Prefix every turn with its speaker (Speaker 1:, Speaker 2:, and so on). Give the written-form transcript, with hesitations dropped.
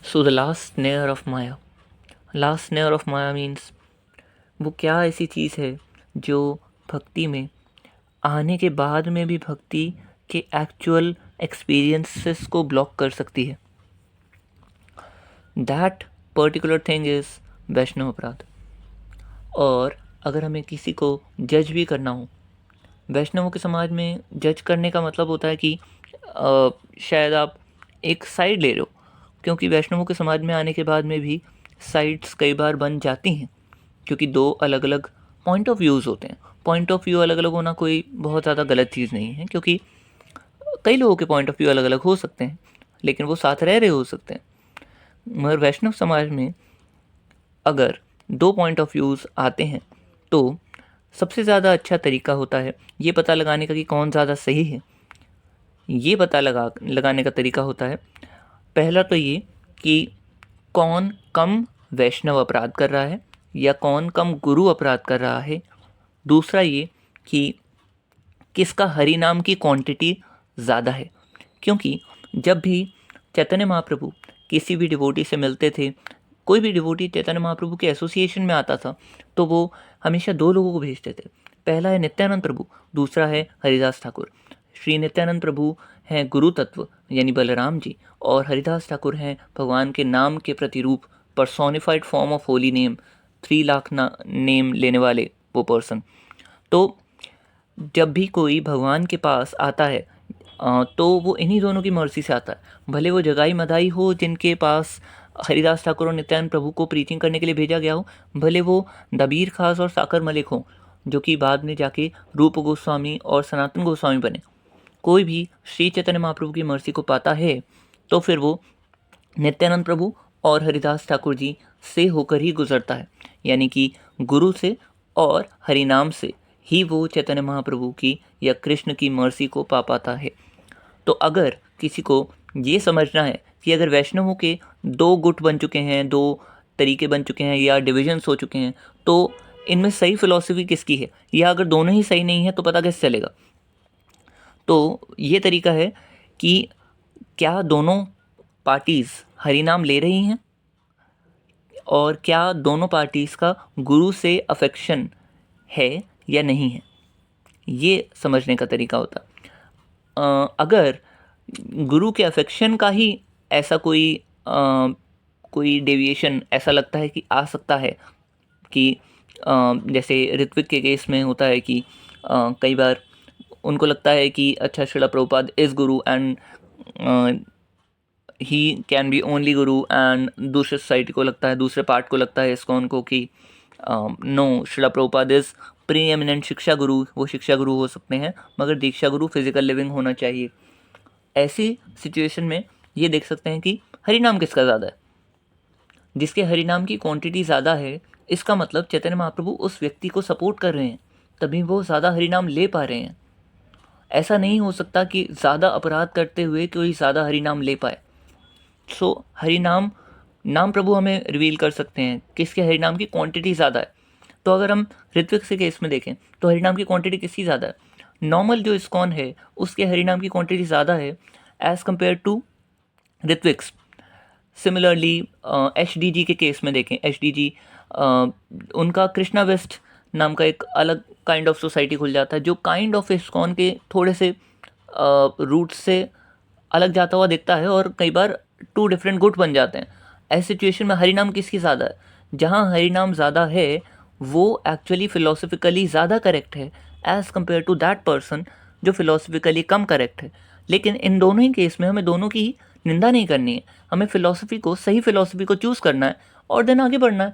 Speaker 1: So the last snare of Maya. Last snare of Maya means वो क्या ऐसी चीज़ है जो भक्ति में आने के बाद में भी भक्ति के एक्चुअल एक्सपीरियंसेस को ब्लॉक कर सकती है। दैट पर्टिकुलर थिंग इज़ वैष्णव अपराध। और अगर हमें किसी को जज भी करना हो, वैष्णवों के समाज में जज करने का मतलब होता है कि शायद आप एक साइड ले रहे हो, क्योंकि वैष्णवों के समाज में आने के बाद में भी साइड्स कई बार बन जाती हैं, क्योंकि दो अलग अलग पॉइंट ऑफ व्यूज़ होते हैं। पॉइंट ऑफ व्यू अलग अलग होना कोई बहुत ज़्यादा गलत चीज़ नहीं है, क्योंकि कई लोगों के पॉइंट ऑफ व्यू अलग अलग हो सकते हैं, लेकिन वो साथ रह रहे हो सकते हैं। मगर वैष्णव समाज में अगर दो पॉइंट ऑफ व्यूज़ आते हैं तो सबसे ज़्यादा अच्छा तरीका होता है ये पता लगाने का कि कौन ज़्यादा सही है। ये पता लगाने का तरीका होता है, पहला तो ये कि कौन कम वैष्णव अपराध कर रहा है या कौन कम गुरु अपराध कर रहा है। दूसरा ये कि किसका हरि नाम की क्वांटिटी ज़्यादा है, क्योंकि जब भी चैतन्य महाप्रभु किसी भी डिवोटी से मिलते थे, कोई भी डिवोटी चैतन्य महाप्रभु के एसोसिएशन में आता था, तो वो हमेशा दो लोगों को भेजते थे। पहला है नित्यानंद प्रभु, दूसरा है हरिदास ठाकुर। श्री नित्यानंद प्रभु हैं गुरु तत्व यानी बलराम जी, और हरिदास ठाकुर हैं भगवान के नाम के प्रतिरूप, personified form of holy name, 3 lakh name लेने वाले वो पर्सन। तो जब भी कोई भगवान के पास आता है तो वो इन्हीं दोनों की मर्जी से आता है। भले वो जगाई मदाई हो जिनके पास हरिदास ठाकुर और नित्यानंद प्रभु को प्रीचिंग करने के लिए भेजा गया हो, भले वो दबीर खास और साकर मलिक हो जो कि बाद में जाके रूप गोस्वामी और सनातन गोस्वामी बने, कोई भी श्री चैतन्य महाप्रभु की मर्जी को पाता है तो फिर वो नित्यानंद प्रभु और हरिदास ठाकुर जी से होकर ही गुजरता है, यानी कि गुरु से और हरिनाम से ही वो चैतन्य महाप्रभु की या कृष्ण की मर्जी को पा पाता है। तो अगर किसी को ये समझना है कि अगर वैष्णवों के दो गुट बन चुके हैं, दो तरीके बन चुके हैं या डिविजन्स हो चुके हैं, तो इनमें सही फिलॉसफी किसकी है, या अगर दोनों ही सही नहीं है तो पता कैसे चलेगा। तो ये तरीका है कि क्या दोनों पार्टीज़ हरिनाम ले रही हैं और क्या दोनों पार्टीज़ का गुरु से अफेक्शन है या नहीं है, ये समझने का तरीका होता है। अगर गुरु के अफेक्शन का ही ऐसा कोई डेविएशन ऐसा लगता है कि आ सकता है कि जैसे ऋत्विक के केस में होता है कि कई बार उनको लगता है कि अच्छा Srila Prabhupada is Guru and he can be only Guru, and दूसरे सोसाइटी को लगता है, दूसरे पार्ट को लगता है इस्कॉन को कि know Srila Prabhupada is preeminent शिक्षा गुरु, वो शिक्षा गुरु हो सकते हैं मगर दीक्षा गुरु फिजिकल लिविंग होना चाहिए। ऐसी सिचुएशन में ये देख सकते हैं कि हरिनाम किसका ज़्यादा है। जिसके हरिनाम की क्वांटिटी ज़्यादा है, इसका मतलब चैतन्य महाप्रभु उस व्यक्ति को सपोर्ट कर रहे हैं, तभी वो ज़्यादा हरिनाम ले पा रहे हैं। ऐसा नहीं हो सकता कि ज़्यादा अपराध करते हुए कोई ज़्यादा हरिनाम ले पाए। सो हरिनाम नाम प्रभु हमें रिवील कर सकते हैं किसके हरिनाम की क्वांटिटी ज़्यादा है। तो अगर हम ऋत्विक से केस में देखें तो हरिनाम की क्वांटिटी किसकी ज़्यादा है, नॉर्मल जो इस्कॉन है उसके हरिनाम की क्वांटिटी ज़्यादा है एज़ कम्पेयर टू ऋत्विक्स। सिमिलरली HDG के केस में देखें, HDG उनका कृष्णा वेस्ट नाम का एक अलग काइंड ऑफ सोसाइटी खुल जाता है जो काइंड ऑफ इस्कॉन के थोड़े से रूट से अलग जाता हुआ दिखता है और कई बार 2 डिफरेंट गुट बन जाते हैं। ऐसी सिचुएशन में हरिनाम किसकी ज़्यादा है, जहाँ हरिनाम ज़्यादा है वो एक्चुअली फ़िलोसफिकली ज़्यादा करेक्ट है as compare to that person जो फ़िलोसफिकली कम करेक्ट है। लेकिन इन दोनों ही केस में हमें दोनों की निंदा नहीं करनी है, हमें फ़िलोसफी को, सही फ़िलोसफी को चूज़ करना है और देन आगे बढ़ना है।